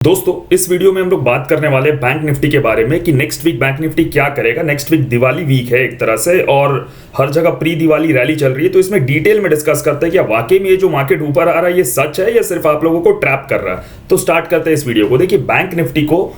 दोस्तों इस वीडियो में हम लोग बात करने वाले हैं बैंक निफ्टी के बारे में कि नेक्स्ट वीक बैंक निफ्टी क्या करेगा। नेक्स्ट वीक दिवाली वीक है एक तरह से और हर जगह प्री दिवाली रैली चल रही है, तो इसमें डिटेल में डिस्कस करते हैं कि वाकई में ये जो मार्केट ऊपर आ रहा है ये सच है या सिर्फ आप लोगों को ट्रैप कर रहा है। तो स्टार्ट करते हैं इस वीडियो को। देखिए, बैंक निफ्टी को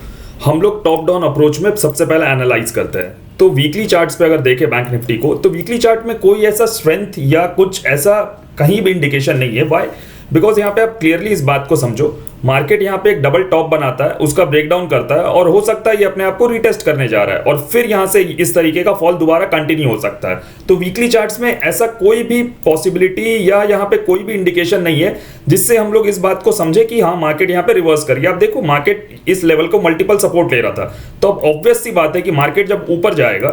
हम लोग टॉप डाउन अप्रोच में सबसे पहले एनालाइज करते हैं। तो वीकली चार्ट्स पे अगर देखें बैंक निफ्टी को, तो वीकली चार्ट में कोई ऐसा स्ट्रेंथ या कुछ ऐसा कहीं भी इंडिकेशन नहीं है। वाई? बिकॉज यहाँ पे आप क्लियरली इस बात को समझो, मार्केट यहाँ पे एक डबल टॉप बनाता है, उसका ब्रेकडाउन करता है और हो सकता है ये अपने आप को रिटेस्ट करने जा रहा है और फिर यहाँ से इस तरीके का फॉल दोबारा कंटिन्यू हो सकता है। तो वीकली चार्ट्स में ऐसा कोई भी पॉसिबिलिटी या यहाँ पे कोई भी इंडिकेशन नहीं है जिससे हम लोग इस बात को समझे कि हाँ मार्केट यहाँ पे रिवर्स कर गया। आप देखो, मार्केट इस लेवल को मल्टीपल सपोर्ट ले रहा था, तो अब ऑब्वियस सी बात है कि मार्केट जब ऊपर जाएगा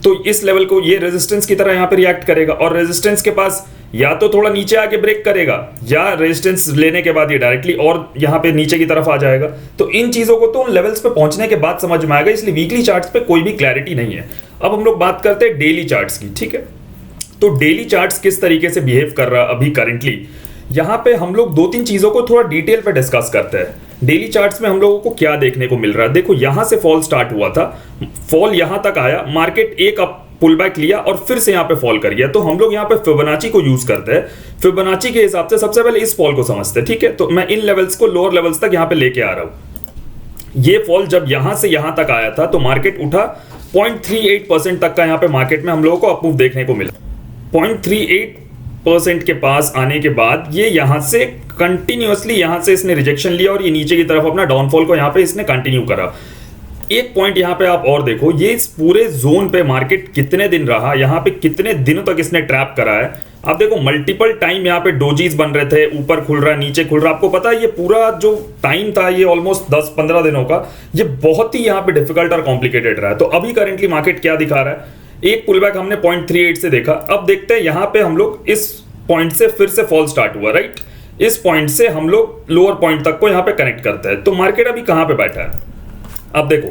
तो इस लेवल को ये रेजिस्टेंस की तरह यहाँ पे रिएक्ट करेगा और रेजिस्टेंस के पास या तो थोड़ा नीचे आके ब्रेक करेगा या रेजिस्टेंस लेने के बाद ये डायरेक्टली और यहाँ पे नीचे की तरफ आ जाएगा। तो इन चीजों को तो उन लेवल्स पे पहुंचने के बाद समझ में आएगा, इसलिए वीकली चार्ट्स पे कोई भी क्लैरिटी नहीं है। अब हम लोग बात करते हैं डेली चार्ट्स की। ठीक है, तो डेली चार्ट्स किस तरीके से बिहेव कर रहा है अभी करंटली, यहाँ पे हम लोग दो तीन चीजों को थोड़ा डिटेल पे डिस्कस करते हैं। डेली चार्ट्स में हम लोगों को क्या देखने को मिल रहा है। देखो, यहां से फॉल स्टार्ट हुआ था, फॉल यहां तक आया, मार्केट एक अप पुल बैक लिया और फिर से यहां पे फॉल कर गया। तो हम लोग यहां पे फिबोनाची को यूज करते हैं। फिबोनाची के हिसाब से सबसे पहले इस फॉल को समझते हैं। ठीक है, तो मैं इन लेवल्स को लोअर लेवल्स तक यहां पे लेके आ रहा हूं। ये फॉल जब यहां से यहां तक आया था तो मार्केट उठा 0.38% तक का, यहां पे मार्केट में हम लोगों को अप मूव देखने को मिला। 0.38% के पास आने के बाद ये यहां से कंटिन्यूअसली यहां से इसने रिजेक्शन लिया और ये नीचे की तरफ अपना डाउनफॉल को यहां पे इसने कंटिन्यू करा। एक पॉइंट यहां पे आप और देखो, ये इस पूरे जोन पे मार्केट कितने दिन रहा, यहां पे कितने दिनों तक इसने ट्रैप करा है। आप देखो, मल्टीपल टाइम यहां पे डोजीज बन रहे थे, ऊपर खुल रहा है नीचे खुल रहा है। आपको पता है ये पूरा जो टाइम था ये ऑलमोस्ट 10-15 दिनों का, ये बहुत ही यहां पे डिफिकल्ट और कॉम्प्लिकेटेड रहा है। तो अभी करेंटली मार्केट क्या दिखा रहा है, एक पुल बैक हमने 0.38 से देखा। अब देखते हैं यहां पे हम लोग इस पॉइंट से फिर से फॉल स्टार्ट हुआ, राइट। इस पॉइंट से हम लोग लोअर पॉइंट तक को यहां पे कनेक्ट करते हैं। तो मार्केट अभी कहां पे बैठा है, अब देखो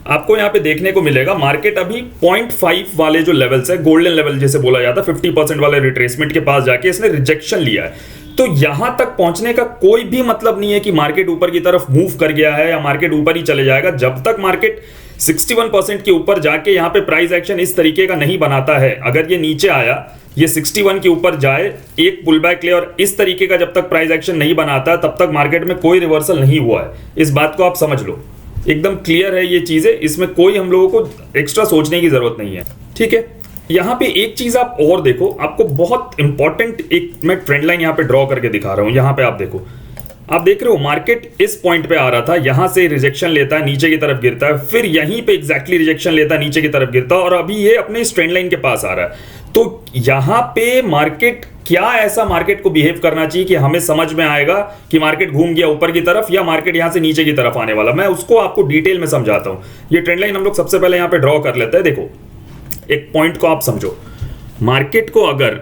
आपको यहां पे देखने को मिलेगा, मार्केट अभी 0.5 वाले जो लेवल्स है, गोल्डन लेवल जैसे बोला जाता है, 50% वाले रिट्रेसमेंट के पास जाके इसने रिजेक्शन लिया है। तो यहां तक पहुंचने का कोई भी मतलब नहीं है कि मार्केट ऊपर की तरफ मूव कर गया है या मार्केट ऊपर ही चले जाएगा। जब तक मार्केट 61% के ऊपर जाके यहां पे प्राइस एक्शन इस तरीके का नहीं बनाता है, अगर ये नीचे आया, ये 61 के ऊपर जाए, एक पुल बैक ले और इस तरीके का जब तक प्राइस एक्शन नहीं बनाता तब तक मार्केट में कोई रिवर्सल नहीं हुआ है। इस बात को आप समझ लो, एकदम क्लियर है ये चीजें, इसमें कोई हम लोगों को एक्स्ट्रा सोचने की जरूरत नहीं है। ठीक है, यहां पे एक चीज आप और देखो, आपको बहुत इंपॉर्टेंट एक मैं ट्रेंड लाइन यहां पे ड्रॉ करके दिखा रहा हूं। यहां पे आप देखो, आप देख रहे हो मार्केट इस पॉइंट पे आ रहा था, यहां से रिजेक्शन लेता है, नीचे की तरफ गिरता है, फिर यहीं पे एग्जैक्टली रिजेक्शन लेता है, नीचे की तरफ गिरता है और अभी ये अपने इस ट्रेंड लाइन के पास आ रहा है। तो यहां पे मार्केट क्या ऐसा मार्केट को बिहेव करना चाहिए कि हमें समझ में आएगा कि मार्केट घूम गया ऊपर की तरफ या मार्केट यहां से नीचे की तरफ आने वाला, मैं उसको आपको डिटेल में समझाता हूं। ये ट्रेंड लाइन हम लोग सबसे पहले यहां पे ड्रॉ कर लेते हैं। देखो, एक पॉइंट को आप समझो, मार्केट को अगर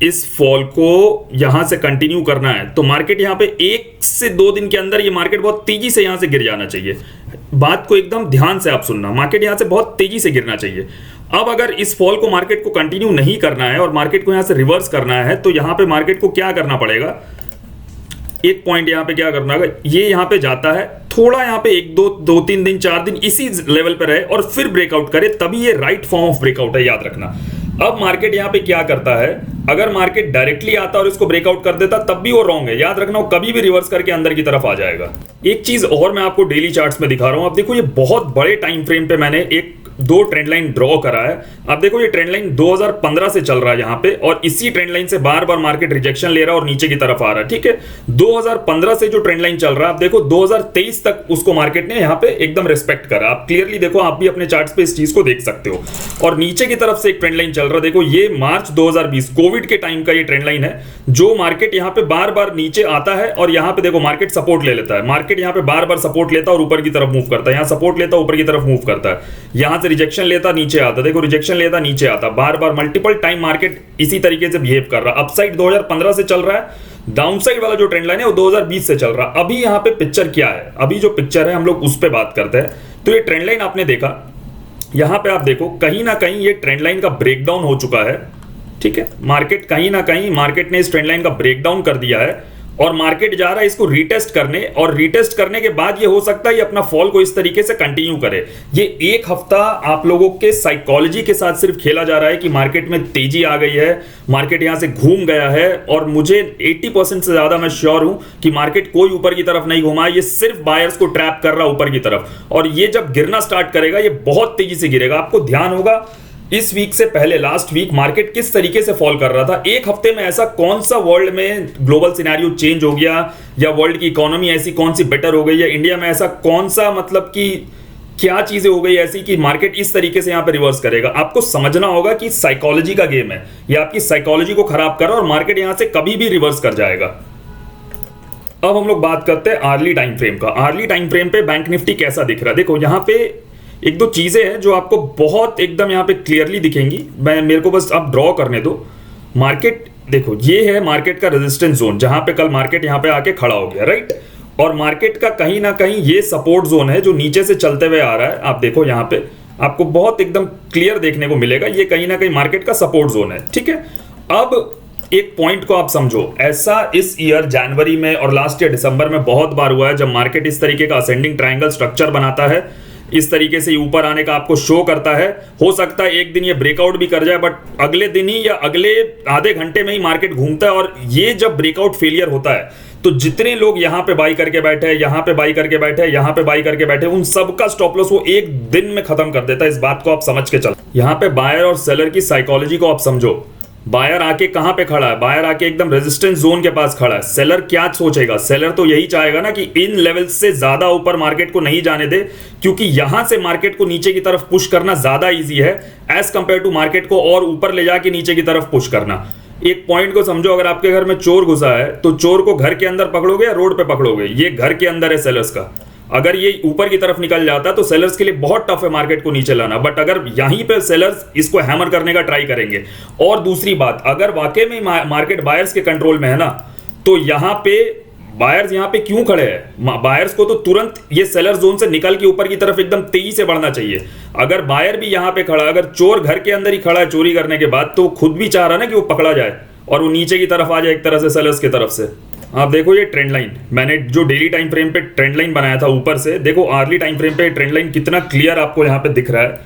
इस फॉल को यहां से कंटिन्यू करना है तो मार्केट यहां पे 1 से 2 दिन के अंदर ये मार्केट बहुत तेजी से यहां से गिर जाना चाहिए। बात को एकदम ध्यान से आप सुनना, मार्केट यहां से बहुत तेजी से गिरना चाहिए। अब अगर इस फॉल को मार्केट को कंटिन्यू नहीं करना है और मार्केट को यहां से रिवर्स करना है तो यहां पे मार्केट को क्या करना पड़ेगा, एक पॉइंट यहां पे क्या करना होगा, ये यहां पे जाता है, थोड़ा यहां पे 1-2-3 दिन 4 दिन इसी लेवल पे रहे और फिर ब्रेकआउट करे, तभी ये राइट फॉर्म ऑफ ब्रेकआउट है, याद रखना। अब मार्केट यहां पे क्या करता है, अगर मार्केट डायरेक्टली आता और इसको ब्रेकआउट कर देता तब भी वो रॉन्ग है, याद रखना, वो कभी भी रिवर्स करके अंदर की तरफ आ जाएगा। एक चीज और मैं आपको डेली चार्ट्स में दिखा रहा हूं, आप देखो ये बहुत बड़े टाइम फ्रेम पे मैंने दो ट्रेंड लाइन ड्रॉ करा है। आप देखो, ये ट्रेंड लाइन 2015 से चल रहा है यहाँ पे और इसी ट्रेंड लाइन से बार बार मार्केट रिजेक्शन ले रहा है और नीचे की तरफ आ रहा है। ठीक है, 2015 से जो ट्रेंड लाइन चल रहा है, आप देखो 2023 तक उसको मार्केट ने यहाँ पे एकदम रिस्पेक्ट करा। आप क्लियरली देखो, आप भी अपने चार्ट्स पे इस चीज को देख सकते हो। और नीचे की तरफ से एक ट्रेंड लाइन चल रहा है, देखो ये मार्च 2020 कोविड के टाइम का ये ट्रेंड लाइन है, जो मार्केट यहाँ पे बार बार नीचे आता है और यहाँ पे देखो मार्केट सपोर्ट ले लेता है, मार्केट यहाँ पे बार बार सपोर्ट लेता है और ऊपर की तरफ मूव करता है, यहाँ सपोर्ट लेता है ऊपर की तरफ मूव करता है, यहाँ से रिजेक्शन लेता नीचे आता, देखो रिजेक्शन लेता नीचे आता, बार बार मल्टीपल टाइम मार्केट इसी तरीके से बिहेव कर रहा है। अपसाइड 2015 से चल रहा है, डाउनसाइड वाला जो ट्रेंड लाइन है वो 2020 से चल रहा है। अभी यहाँ पे पिक्चर क्या है, अभी जो पिक्चर है हम लोग उस पे बात करते हैं। तो ये ट्रेंड लाइन आपने देखा, यहां पे आप देखो कहीं ना कहीं ये ट्रेंड लाइन का ब्रेकडाउन हो चुका है। ठीक है, मार्केट कहीं ना कहीं मार्केट ने इस ट्रेंड लाइन का ब्रेकडाउन कर दिया है और मार्केट जा रहा है इसको रीटेस्ट करने, और रीटेस्ट करने के बाद ये हो सकता है ये अपना फॉल को इस तरीके से कंटिन्यू करे। ये एक हफ्ता आप लोगों के साइकोलॉजी के साथ सिर्फ खेला जा रहा है कि मार्केट में तेजी आ गई है, मार्केट यहां से घूम गया है, और मुझे 80% से ज्यादा मैं श्योर हूं कि मार्केट कोई ऊपर की तरफ नहीं घुमा, ये सिर्फ बायर्स को ट्रैप कर रहा ऊपर की तरफ। और ये जब गिरना स्टार्ट करेगा ये बहुत तेजी से गिरेगा। आपको ध्यान होगा इस वीक से पहले लास्ट वीक मार्केट किस तरीके से फॉल कर रहा था। एक हफ्ते में ऐसा कौन सा वर्ल्ड में ग्लोबल सिनेरियो चेंज हो गया, या वर्ल्ड की इकोनॉमी ऐसी कौन सी बेटर हो गई, या इंडिया में ऐसा कौन सा मतलब कि क्या चीजें हो गई ऐसी कि मार्केट इस तरीके से यहां पे रिवर्स करेगा। आपको समझना होगा कि साइकोलॉजी का गेम है, ये आपकी साइकोलॉजी को खराब कर रहा है और मार्केट यहां से कभी भी रिवर्स कर जाएगा। अब हम लोग बात करते हैं आर्ली टाइम फ्रेम का। आर्ली टाइम फ्रेम पे बैंक निफ्टी कैसा दिख रहा है। देखो यहां पे एक दो चीजें हैं जो आपको बहुत एकदम यहां पे क्लियरली दिखेंगी, मेरे को बस आप ड्रॉ करने दो। मार्केट देखो ये है मार्केट का रेजिस्टेंस जोन, जहां पे कल मार्केट यहां पे आके खड़ा हो गया, राइट। और मार्केट का कहीं ना कहीं ये सपोर्ट जोन है जो नीचे से चलते हुए आ रहा है। आप देखो यहां पे आपको बहुत एकदम क्लियर देखने को मिलेगा, ये कहीं ना कहीं मार्केट का सपोर्ट जोन है, ठीक है। अब एक पॉइंट को आप समझो, ऐसा इस ईयर जनवरी में और लास्ट ईयर दिसंबर में बहुत बार हुआ है जब मार्केट इस तरीके का असेंडिंग ट्रायंगल स्ट्रक्चर बनाता है, इस तरीके से ऊपर आने का आपको शो करता है। हो सकता है एक दिन ये ब्रेकआउट भी कर जाए, बट अगले दिन ही या अगले आधे घंटे में ही मार्केट घूमता है। और ये जब ब्रेकआउट फेलियर होता है तो जितने लोग यहां पे बाई करके बैठे हैं, यहां पे बाई करके बैठे हैं, यहां पे बाई करके बैठे हैं, उन सबका स्टॉप लॉस वो एक दिन में खत्म कर देता है। इस बात को आप समझ के चलो। यहां पे बायर और सेलर की साइकोलॉजी को आप समझो। बायर आके कहां पे खड़ा है, बायर आके एकदम रेजिस्टेंस जोन के पास खड़ा है। सेलर क्या सोचेगा, सेलर तो यही चाहेगा ना कि इन लेवल से ज्यादा ऊपर मार्केट को नहीं जाने दे, क्योंकि यहां से मार्केट को नीचे की तरफ पुश करना ज्यादा इजी है एज कंपेयर टू मार्केट को और ऊपर ले जाके नीचे की तरफ पुश करना। एक पॉइंट को समझो, अगर आपके घर में चोर घुसा है तो चोर को घर के अंदर पकड़ोगे या रोड पे पकड़ोगे। ये घर के अंदर है सेलर्स का, अगर ये ऊपर की तरफ निकल जाता तो सेलर्स के लिए बहुत टफ है मार्केट को नीचे लाना। बट अगर यहीं पे सेलर्स इसको हैमर करने का ट्राई करेंगे, और दूसरी बात अगर वाकई में मार्केट बायर्स के कंट्रोल में है ना, तो यहां पे बायर्स यहां पे क्यों खड़े हैं। बायर्स को तो तुरंत ये सेलर जोन से निकल के ऊपर की तरफ एकदम तेजी से बढ़ना चाहिए। अगर बायर भी यहां पे खड़ा, अगर चोर घर के अंदर ही खड़ा है चोरी करने के बाद, तो खुद भी चाह रहा ना कि वो पकड़ा जाए और वो नीचे की तरफ आ जाए एक तरह से सेलर्स की तरफ से। आप देखो ये ट्रेंड लाइन, मैंने जो डेली टाइम फ्रेम पे ट्रेंड लाइन बनाया था ऊपर से, देखो आर्ली टाइम फ्रेम पे ट्रेंड लाइन कितना क्लियर आपको यहाँ पे दिख रहा है।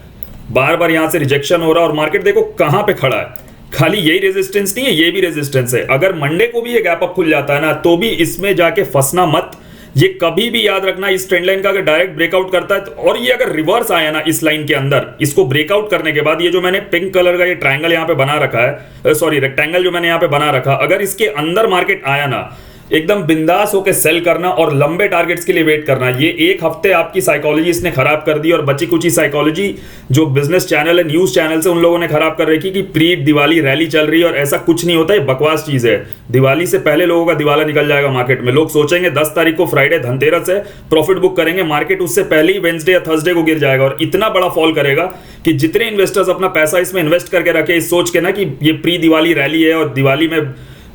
बार बार यहाँ से रिजेक्शन हो रहा है और मार्केट देखो कहाँ पे खड़ा है। खाली यही रेजिस्टेंस नहीं है, ये भी रेजिस्टेंस है। अगर मंडे को भी ये गैप अप खुल जाता है ना, तो भी इसमें जाके फंसना मत। ये कभी भी याद रखना, इस ट्रेंड लाइन का अगर डायरेक्ट ब्रेकआउट करता है और ये अगर रिवर्स आया ना इस लाइन के अंदर, इसको ब्रेकआउट करने के बाद ये जो मैंने पिंक कलर का ये ट्रायंगल यहाँ पे बना रखा है, सॉरी रेक्टेंगल जो मैंने यहाँ पे बना रखा, अगर इसके अंदर मार्केट आया ना, एकदम बिंदास होकर सेल करना और लंबे टारगेट्स के लिए वेट करना। ये एक हफ्ते आपकी साइकोलॉजी इसने खराब कर दी, और बची कुची साइकोलॉजी जो बिजनेस चैनल है, न्यूज चैनल से, उन लोगों ने खराब कर रखी कि प्री दिवाली रैली चल रही है, और ऐसा कुछ नहीं होता है, बकवास चीज है। दिवाली से पहले लोगों का दिवाला निकल जाएगा मार्केट में। लोग सोचेंगे 10 तारीख को फ्राइडे धनतेरस है, प्रॉफिट बुक करेंगे, मार्केट उससे पहले ही वेंसडे या थर्सडे को गिर जाएगा और इतना बड़ा फॉल करेगा कि जितने इन्वेस्टर्स अपना पैसा इसमें इन्वेस्ट करके रखे इस सोच के ना कि ये प्री दिवाली रैली है और दिवाली में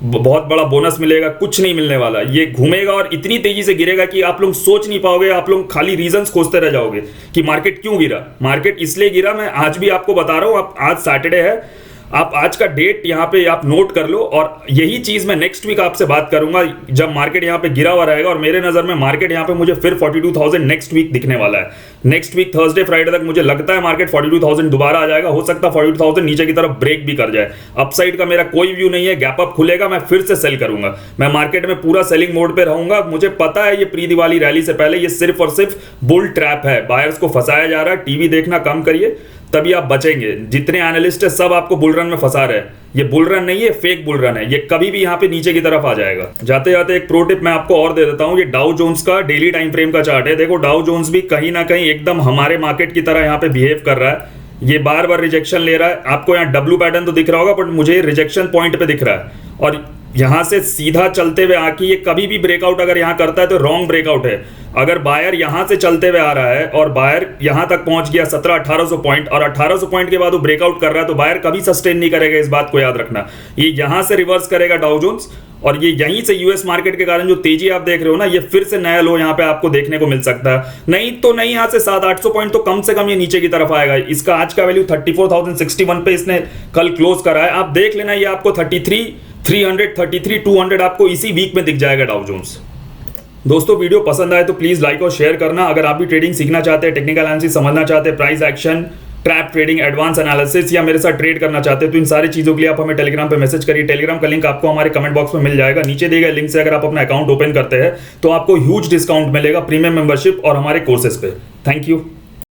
बहुत बड़ा बोनस मिलेगा, कुछ नहीं मिलने वाला। ये घूमेगा और इतनी तेजी से गिरेगा कि आप लोग सोच नहीं पाओगे, आप लोग खाली रीजंस खोजते रह जाओगे कि मार्केट क्यों गिरा। मार्केट इसलिए गिरा, मैं आज भी आपको बता रहा हूं। आप आज सैटरडे है, आप आज का डेट यहाँ पे आप नोट कर लो, और यही चीज मैं नेक्स्ट वीक आपसे बात करूंगा जब मार्केट यहाँ पे गिरा हुआ रहेगा। और मेरे नजर में मार्केट यहाँ पे मुझे फिर 42,000 नेक्स्ट वीक दिखने वाला है। नेक्स्ट वीक थर्सडे फ्राइडे तक मुझे लगता है मार्केट 42,000 दोबारा आ जाएगा। हो सकता है 42,000 नीचे की तरफ ब्रेक भी कर जाए। अपसाइड का मेरा कोई व्यू नहीं है, गैप अप खुलेगा मैं फिर से सेल करूंगा। मैं मार्केट में पूरा सेलिंग मोड पे रहूंगा। मुझे पता है ये प्री दिवाली रैली से पहले ये सिर्फ और सिर्फ बुल ट्रैप है, बायर्स को फंसाया जा रहा है। टीवी देखना कम करिए, तभी आप बचेंगे। जितने एनालिस्ट है सब आपको बुल रन में फंसा रहे हैं। ये बुल रन नहीं है, फेक बुल रन है। ये कभी भी यहाँ पे नीचे की तरफ आ जाएगा। जाते जाते एक प्रो टिप मैं आपको और दे देता हूँ। ये डाउ जोन्स का डेली टाइम फ्रेम का चार्ट है। देखो डाउ जोन्स भी कहीं ना कहीं एकदम हमारे मार्केट की तरह यहाँ पे बिहेव कर रहा है। ये बार बार रिजेक्शन ले रहा है। आपको यहाँ डब्ल्यू पैटर्न तो दिख रहा होगा, बट मुझे रिजेक्शन पॉइंट पे दिख रहा है। और यहां से सीधा चलते हुए आके ये कभी भी ब्रेकआउट अगर यहां करता है तो रॉन्ग ब्रेकआउट है। अगर बायर यहां से चलते हुए आ रहा है और बायर यहां तक पहुंच गया 1700-1800 पॉइंट, और 1800 पॉइंट के बाद वो ब्रेकआउट कर रहा है, तो बायर कभी सस्टेन नहीं करेगा। इस बात को याद रखना। ये यहां से रिवर्स करेगा डाउ जोन्स, और ये यहीं से यूएस मार्केट के कारण जो तेजी आप देख रहे हो ना, ये फिर से नया लो यहाँ पे आपको देखने को मिल सकता है। नहीं तो नहीं, यहाँ से 700-800 पॉइंट तो कम से कम ये नीचे की तरफ आएगा। इसका आज का वैल्यू 34,061 पे इसने कल क्लोज करा है। आप देख लेना, ये आपको 33 333, 200 आपको इसी वीक में दिख जाएगा डाउ जोन्स। दोस्तों वीडियो पसंद आए तो प्लीज लाइक और शेयर करना। अगर आप भी ट्रेडिंग सीखना चाहते हैं, टेक्निकल एनालिसिस समझना चाहते हैं, price action, trap trading, advance analysis या मेरे साथ ट्रेड करना चाहते हैं, तो इन सारी चीजों के लिए आप हमें टेलीग्राम पे मैसेज करिए। टेलीग्राम का लिंक आपको हमारे कमेंट बॉक्स में मिल जाएगा। नीचे दिए गए लिंक से अगर आप अपना अकाउंट ओपन करते हैं तो आपको ह्यूज डिस्काउंट मिलेगा प्रीमियम मेंबरशिप और हमारे कोर्सेज पे। Thank you.